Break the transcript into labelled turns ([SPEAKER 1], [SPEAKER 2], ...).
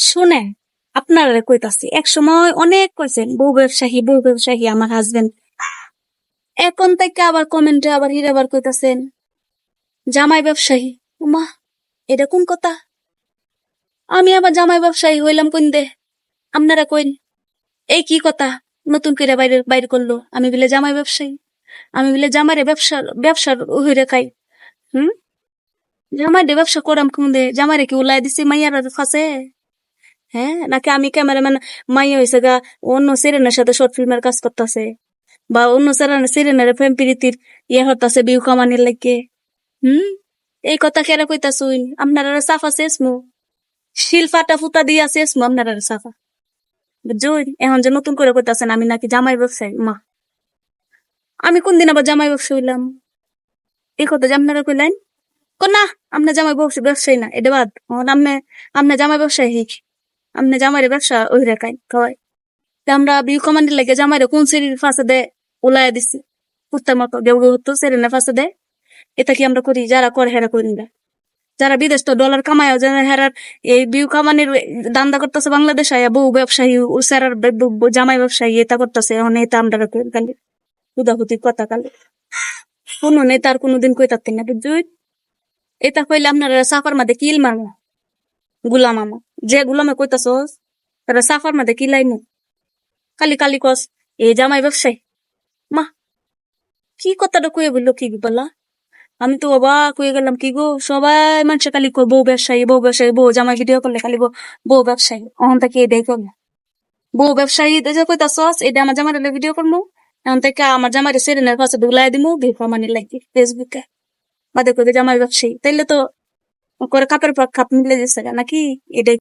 [SPEAKER 1] শুনে আপনারা কইতাছি এক সময় অনেক কইছেন বউ ব্যবসায়ী আমার হাজবেন্ড। এখন থেকে আবার কমেন্টে আবার আবার কইতাছেন জামাই ব্যবসায়ী। উমা, এটা কোন কথা? আমি আবার জামাই ব্যবসায়ী হইলাম কোন দে? আপনারা কইন এই কি কথা? নতুন করে বাইরে বাইর করলো আমি বলে জামাই ব্যবসায়ী, আমি বলে জামাইরে ব্যবসার হইরে খাই। হুম, জামাইরে ব্যবসা করাম কোন দে? জামাইরে কি উলাই দিছি মাইয়ার ফাঁসে? হ্যাঁ, নাকি আমি ক্যামেরাম্যান মাইয়া হয়েছে গা অন্য সিরেনের সাথে শর্ট ফিল্মের কাজ করতেছে, বা অন্য সিরেনের প্রেম প্রীতির হতাছে বিউ কামানির লাগে? হুম, এই কথা কেরা কইতাছুন? আপনারা সাফা শেষ মু শিল ফাটা ফুটা দিয়া শেষ মু আপনারা সাফা বুঝুন। এখন যে নতুন করে কইতাছেন আমি নাকি জামাই ব্যবসায়ী। মা, আমি কোন দিন আবার জামাই ব্যবসা হইলাম? এই কথা যে আপনারা কইলেন না আপনি জামাই ব্যবসায়ী না, এটা বাদ। আপনি আপনি জামাই ব্যবসায়ী হিক, আপনি জামাইয়ের ব্যবসা ওই রেখাই খাওয়াই। আমরা বিউ কমান্ডের লেগে জামাইরে কোন সিঁড়ির ফাঁসে দে উলাই দিছি কুত্তার মতো গেউ গেউ হতো সেরেনের ফাঁসে দে। এটা কি আমরা করি? যারা করে হেরা করি না। যারা বিদেশ তো ডলার কামায় হেরার এই বিউ কামানির দান্দা করতেছে বাংলাদেশ আয়া বউ ব্যবসায়ী সেরার জামাই ব্যবসায়ী এটা করতেছে। এখন এটা আমরা কালি হুদাহুতির কথা কালি কোন নেতার কোনোদিন কই তার না বুঝুই। এটা কইলে আপনারা সাফার মাঝে কিল মারমো গুলাম আমা যে গুলামে কইতাছ তারা সাফার মাঝে কিলাইমু কালি কালি কস এই জামাই ব্যবসায়ী। মা, কি কথাটা কয়ে বললো কি বলা? আমি তো অবাক হয়ে গেলাম। কি গো, সবাই মানুষে খালি কয় বউ ব্যবসায়ী বউ ব্যবসায়ী, বউ জামাই ভিডিও করলে খালি বউ ব্যবসায়ী। অহন থেকে এটাই করবো বউ ব্যবসায়ী যে কইতাছস এটা আমার জামাই ভিডিও করবো। এখন থেকে আমার জামাই সেরেনের পাশে দুলাই দিমু ভিডিও মানি লাগি ফেসবুকে বাদে কই জামাই ব্যবসায়ী, তাইলে তো করে কাপের পর খাপ মিলে দিচ্ছে নাকি? এটাই